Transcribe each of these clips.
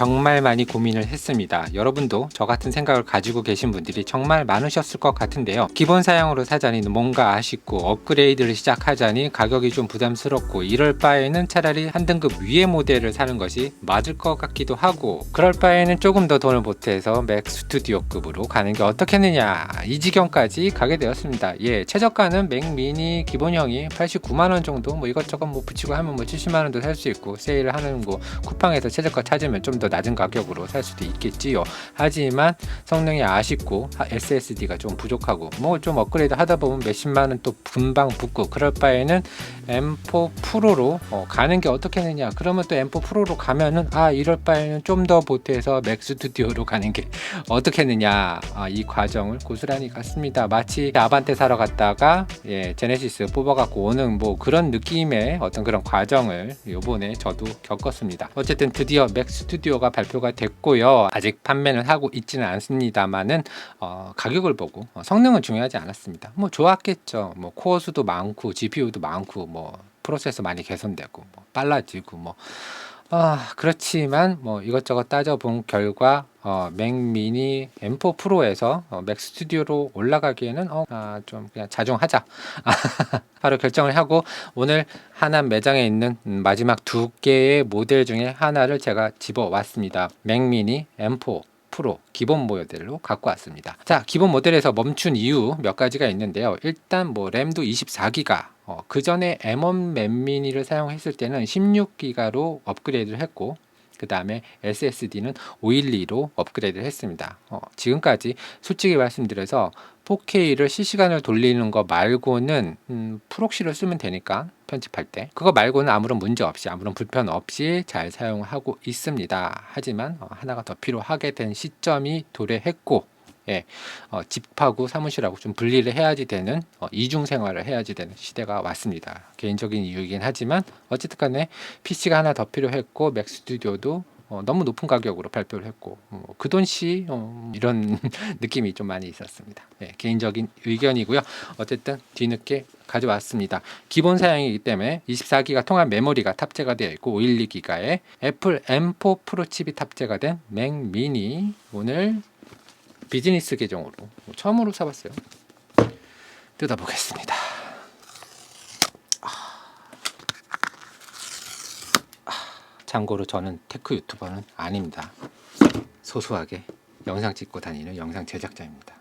정말 많이 고민을 했습니다. 여러분도 저 같은 생각을 가지고 계신 분들이 정말 많으셨을 것 같은데요. 기본 사양으로 사자니 뭔가 아쉽고 업그레이드를 시작하자니 가격이 좀 부담스럽고 이럴 바에는 차라리 한 등급 위의 모델을 사는 것이 맞을 것 같기도 하고, 그럴 바에는 조금 더 돈을 보태서 맥 스튜디오급으로 가는 게 어떻겠느냐, 이 지경까지 가게 되었습니다. 예, 최저가는 맥 미니 기본형이 89만원 정도, 뭐 이것저것 뭐 붙이고 하면 뭐 70만원도 살 수 있고, 세일을 하는 거 쿠팡에서 최저가 찾으면 좀 더 낮은 가격으로 살 수도 있겠지요. 하지만 성능이 아쉽고 SSD가 좀 부족하고 뭐 좀 업그레이드 하다 보면 몇십만원 또 금방 붙고, 그럴 바에는 M4 프로로 가는 게 어떻겠느냐. 그러면 또 M4 프로로 가면은 이럴 바에는 좀 더 보태서 맥 스튜디오로 가는 게 어떻겠느냐. 이 과정을 고스란히 갔습니다. 마치 아반떼 사러 갔다가 제네시스 뽑아갖고 오는 뭐 그런 느낌의 어떤 그런 과정을 요번에 저도 겪었습니다. 어쨌든 드디어 맥 스튜디오가 발표가 됐고요. 아직 판매는 하고 있지는 않습니다만은 가격을 보고 성능은 중요하지 않았습니다. 뭐 좋았겠죠. 뭐 코어 수도 많고 GPU도 많고 뭐 프로세서 많이 개선되고 뭐 빨라지고 뭐 그렇지만 뭐 이것저것 따져본 결과 맥 미니 M4 프로에서 맥 스튜디오로 올라가기에는 좀 그냥 자중하자 바로 결정을 하고, 오늘 하남 매장에 있는 마지막 두 개의 모델 중에 하나를 제가 집어왔습니다. 맥 미니 M4 프로 기본 모델로 갖고 왔습니다. 자, 기본 모델에서 멈춘 이유 몇 가지가 있는데요. 일단 뭐 램도 24기가, 그 전에 M1 맥 미니를 사용했을 때는 16기가로 업그레이드를 했고, 그 다음에 SSD는 512로 업그레이드를 했습니다. 지금까지 솔직히 말씀드려서 4K를 실시간으로 돌리는 거 말고는 프록시를 쓰면 되니까 편집할 때 그거 말고는 아무런 문제 없이, 아무런 불편 없이 잘 사용하고 있습니다. 하지만 하나가 더 필요하게 된 시점이 도래했고, 집하고 사무실하고 좀 분리를 해야지 되는, 이중 생활을 해야지 되는 시대가 왔습니다. 개인적인 이유이긴 하지만 어쨌든 간에 PC가 하나 더 필요했고, 맥 스튜디오도 너무 높은 가격으로 발표를 했고, 그 돈씨 이런 느낌이 좀 많이 있었습니다. 개인적인 의견이고요. 어쨌든 뒤늦게 가져왔습니다. 기본 사양이기 때문에 24기가 통합 메모리가 탑재가 되어 있고 512기가의 애플 M4 프로 칩이 탑재가 된 맥 미니, 오늘 비즈니스 계정으로 처음으로 사봤어요. 뜯어보겠습니다. 참고로 저는 테크 유튜버는 아닙니다. 소소하게 영상 찍고 다니는 영상 제작자입니다.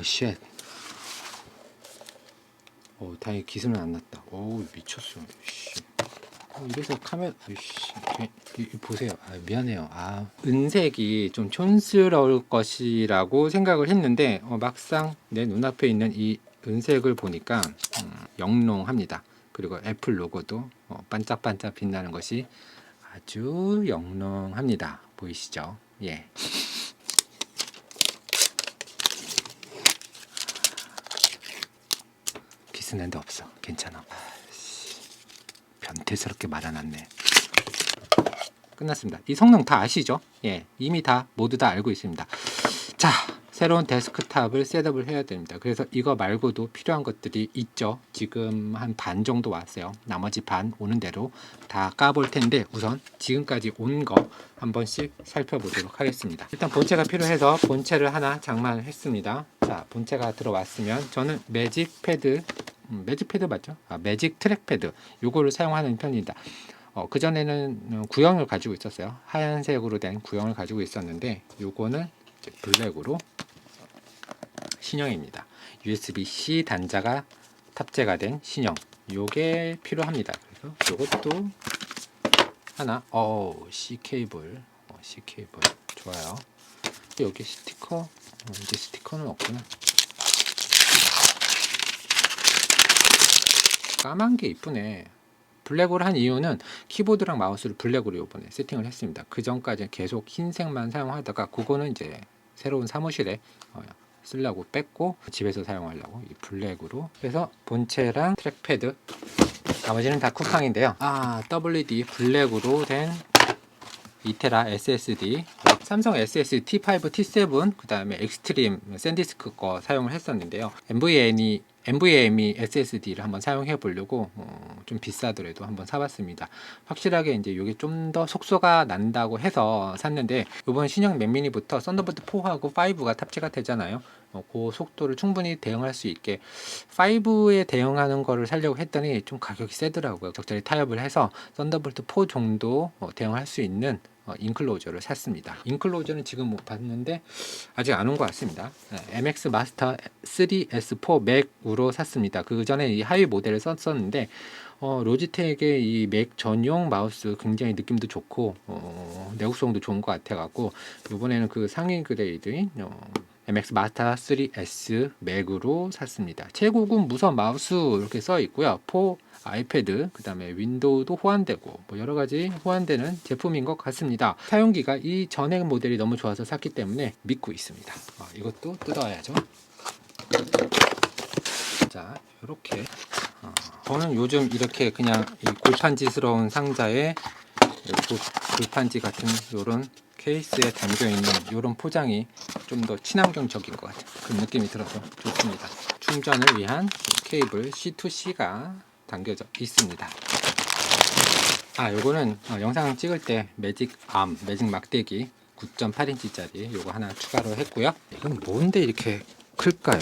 쉣. 다행히 기스는 안 났다. 미쳤어. 이래서 카메라, 보세요. 미안해요. 은색이 좀 촌스러울 것이라고 생각을 했는데 막상 내 눈앞에 있는 이 은색을 보니까 영롱합니다. 그리고 애플 로고도 반짝반짝 빛나는 것이 아주 영롱합니다. 보이시죠? 예. 기스낸 데 없어. 괜찮아. 변태스럽게 말아놨네. 끝났습니다. 이 성능 다 아시죠? 이미 모두 다 알고 있습니다. 자, 새로운 데스크탑을 셋업을 해야 됩니다. 그래서 이거 말고도 필요한 것들이 있죠. 지금 한 반 정도 왔어요. 나머지 반 오는 대로 다 까볼 텐데, 우선 지금까지 온 거 한 번씩 살펴보도록 하겠습니다. 일단 본체가 필요해서 본체를 하나 장만했습니다. 자, 본체가 들어왔으면 저는 매직 패드 맞죠? 매직 트랙패드, 요거를 사용하는 편입니다. 그전에는 구형을 가지고 있었어요. 하얀색으로 된 구형을 가지고 있었는데, 요거는 이제 블랙으로 신형입니다. USB-C 단자가 탑재가 된 신형, 요게 필요합니다. 그래서 요것도 하나, C 케이블, 좋아요. 여기 스티커, 이제 스티커는 없구나. 까만 게 이쁘네. 블랙으로 한 이유는 키보드랑 마우스를 블랙으로 이번에 세팅을 했습니다. 그 전까지는 계속 흰색만 사용하다가 그거는 이제 새로운 사무실에 쓰려고 뺐고, 집에서 사용하려고 이 블랙으로. 그래서 본체랑 트랙패드, 나머지는 다 쿠팡인데요. WD 블랙으로 된 2테라 SSD, 삼성 SSD T5, T7, 그 다음에 엑스트림 샌디스크 거 사용을 했었는데요. NVMe NVMe SSD를 한번 사용해 보려고 좀 비싸더라도 한번 사봤습니다. 확실하게 이제 이게 좀 더 속도가 난다고 해서 샀는데, 이번 신형 맥미니부터 썬더볼트 4하고 5가 탑재가 되잖아요. 그 속도를 충분히 대응할 수 있게 5에 대응하는 거를 사려고 했더니 좀 가격이 세더라고요. 적절히 타협을 해서 썬더볼트 4 정도 대응할 수 있는 인클로저를 샀습니다. 인클로저는 지금 못 봤는데 아직 안 온 것 같습니다. MX 마스터 3S4 맥으로 샀습니다. 그 전에 이 하위 모델을 썼었는데 로지텍의 이 맥 전용 마우스 굉장히 느낌도 좋고 내구성도 좋은 것 같아갖고 이번에는 그 상위 그레이드인 MX 마스터 3S 맥으로 샀습니다. 최고급 무선 마우스 이렇게 써 있고요. 4 아이패드, 그 다음에 윈도우도 호환되고 뭐 여러 가지 호환되는 제품인 것 같습니다. 사용기가 이 전액 모델이 너무 좋아서 샀기 때문에 믿고 있습니다. 이것도 뜯어야죠. 자, 이렇게 저는 요즘 이렇게 그냥 이 골판지스러운 상자에 골판지 같은 요런 케이스에 담겨 있는 요런 포장이 좀 더 친환경적인 것 같아요. 그런 느낌이 들어서 좋습니다. 충전을 위한 케이블 C2C가 담겨져 있습니다. 요거는 영상 찍을 때 매직 막대기 9.8인치짜리 요거 하나 추가로 했고요. 이건 뭔데 이렇게 클까요?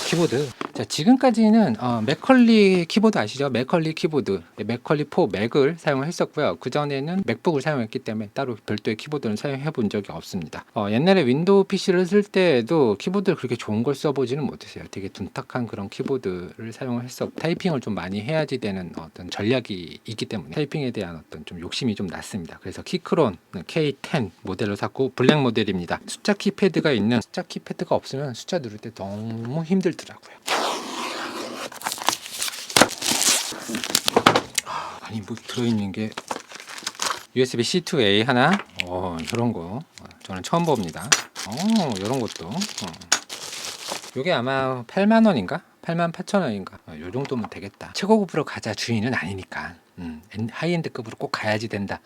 키보드. 자, 지금까지는 맥컬리 키보드 아시죠? 맥컬리 키보드, 맥컬리 4 맥을 사용을 했었고요. 그 전에는 맥북을 사용했기 때문에 따로 별도의 키보드를 사용해 본 적이 없습니다. 옛날에 윈도우 PC를 쓸 때에도 키보드를 그렇게 좋은 걸 써보지는 못했어요. 되게 둔탁한 그런 키보드를 사용을 했었고, 타이핑을 좀 많이 해야지 되는 어떤 전략이 있기 때문에 타이핑에 대한 어떤 좀 욕심이 좀 났습니다. 그래서 키크론 K10 모델로 샀고, 블랙 모델입니다. 숫자 키패드가 있는, 숫자 키패드가 없으면 숫자 누를 때 너무 힘들더라고요. 아니, 뭐 들어있는 게 USB-C to A 하나, 이런 거 저는 처음 봅니다. 이런 것도 요게 아마 8만 원인가? 8만 8천 원인가? 요 정도면 되겠다. 최고급으로 가자 주인은 아니니까. 하이엔드급으로 꼭 가야지 된다.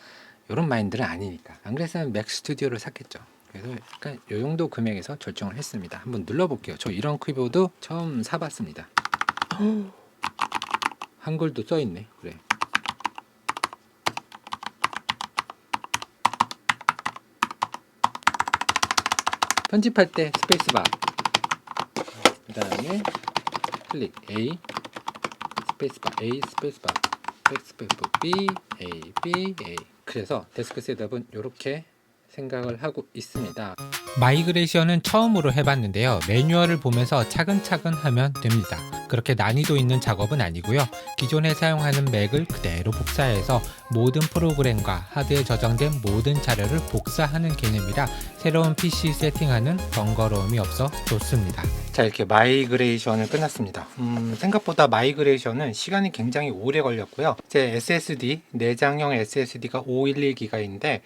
요런 마인드는 아니니까. 안 그랬으면 맥 스튜디오를 샀겠죠. 그래서 약간 요 정도 금액에서 결정을 했습니다. 한번 눌러볼게요. 저 이런 키보드 처음 사봤습니다. 한글도 써있네. 그래. 편집할 때 스페이스바, 그 다음에 클릭 A, 스페이스바 A, 스페이스바 B, A, B, A. 그래서 데스크 셋업은 이렇게 생각을 하고 있습니다. 마이그레이션은 처음으로 해봤는데요. 매뉴얼을 보면서 차근차근 하면 됩니다. 그렇게 난이도 있는 작업은 아니고요. 기존에 사용하는 맥을 그대로 복사해서 모든 프로그램과 하드에 저장된 모든 자료를 복사하는 개념이라 새로운 PC 세팅하는 번거로움이 없어 좋습니다. 자, 이렇게 마이그레이션을 끝났습니다. 생각보다 마이그레이션은 시간이 굉장히 오래 걸렸고요. 제 SSD, 내장형 SSD가 512기가인데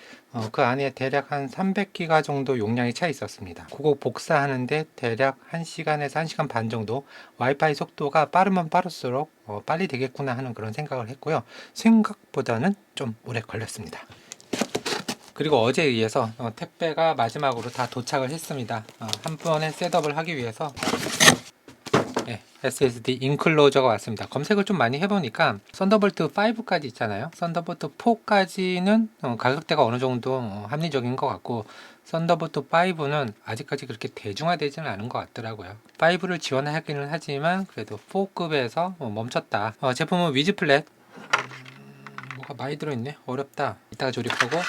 그 안에 대략 한 300기가 정도 용량이 차 있었습니다. 그거 복사하는데 대략 1시간에서 1시간 반 정도, 와이파이 속도가 빠르면 빠를수록 빨리 되겠구나 하는 그런 생각을 했고요. 생각보다는 좀 오래 걸렸습니다. 그리고 어제에 의해서 택배가 마지막으로 다 도착을 했습니다. 한 번에 셋업을 하기 위해서 SSD 인클로저가 왔습니다. 검색을 좀 많이 해보니까 썬더볼트 5까지 있잖아요. 썬더볼트 4까지는 가격대가 어느 정도 합리적인 것 같고, 썬더볼트 5는 아직까지 그렇게 대중화되지는 않은 것 같더라고요. 5를 지원하기는 하지만 그래도 4급에서 멈췄다. 제품은 위즈 플랫. 뭐가 많이 들어있네. 어렵다. 이따가 조립하고.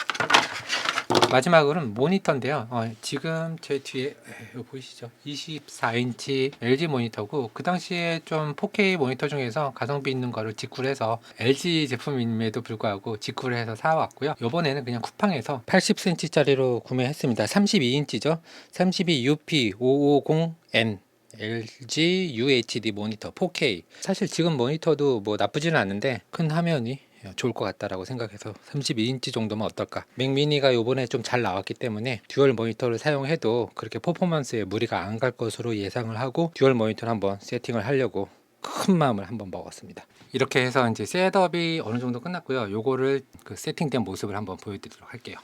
마지막으로는 모니터인데요. 지금 제 뒤에 이거 보이시죠? 24인치 LG 모니터고, 그 당시에 좀 4K 모니터 중에서 가성비 있는 거를 직구를 해서 LG 제품임에도 불구하고 직구를 해서 사왔고요. 이번에는 그냥 쿠팡에서 80cm짜리로 구매했습니다. 32인치죠. 32UP550N LG UHD 모니터 4K. 사실 지금 모니터도 뭐 나쁘지는 않은데 큰 화면이 좋을 것 같다라고 생각해서 32인치 정도면 어떨까. 맥미니가 요번에 좀 잘 나왔기 때문에 듀얼 모니터를 사용해도 그렇게 퍼포먼스에 무리가 안 갈 것으로 예상을 하고 듀얼 모니터를 한번 세팅을 하려고 큰 마음을 한번 먹었습니다. 이렇게 해서 이제 셋업이 어느 정도 끝났고요. 요거를 그 세팅된 모습을 한번 보여드리도록 할게요.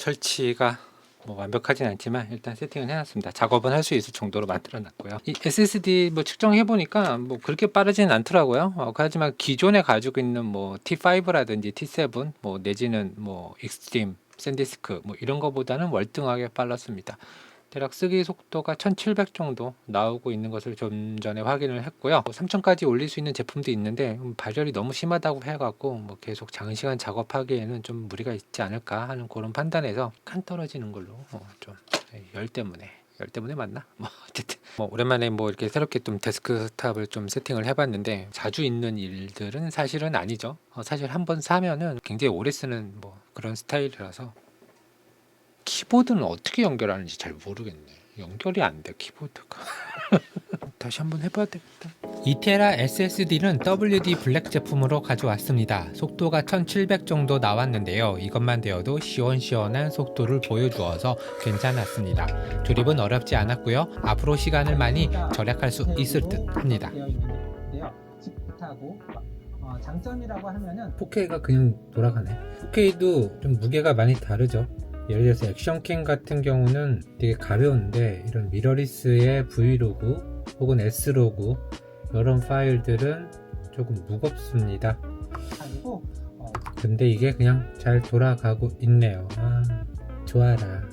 설치가 뭐 완벽하진 않지만 일단 세팅은 해놨습니다. 작업은 할 수 있을 정도로 만들어놨고요. 이 SSD 뭐 측정해 보니까 뭐 그렇게 빠르진 않더라고요. 하지만 기존에 가지고 있는 뭐 T5라든지 T7 뭐 내지는 뭐 익스트림, 샌디스크 뭐 이런 거보다는 월등하게 빨랐습니다. 대략 쓰기 속도가 1700 정도 나오고 있는 것을 좀 전에 확인을 했고요. 3000까지 올릴 수 있는 제품도 있는데 발열이 너무 심하다고 해갖고 뭐 계속 장시간 작업하기에는 좀 무리가 있지 않을까 하는 그런 판단에서 칸 떨어지는 걸로 좀 열 때문에 맞나? 뭐 어쨌든 뭐 오랜만에 뭐 이렇게 새롭게 좀 데스크탑을 좀 세팅을 해봤는데 자주 있는 일들은 사실은 아니죠. 사실 한번 사면은 굉장히 오래 쓰는 뭐 그런 스타일이라서. 키보드는 어떻게 연결하는지 잘 모르겠네. 연결이 안 돼, 키보드가. 다시 한번 해봐야 되겠다. 2테라 SSD는 WD 블랙 제품으로 가져왔습니다. 속도가 1700 정도 나왔는데요. 이것만 되어도 시원시원한 속도를 보여주어서 괜찮았습니다. 조립은 어렵지 않았고요. 앞으로 시간을 많이 절약할 수 있을 듯 합니다. 장점이라고 하면은 4K가 그냥 돌아가네. 4K도 좀 무게가 많이 다르죠. 예를 들어서 액션캠 같은 경우는 되게 가벼운데 이런 미러리스의 브이로그 혹은 S로그 이런 파일들은 조금 무겁습니다. 근데 이게 그냥 잘 돌아가고 있네요. 좋아라.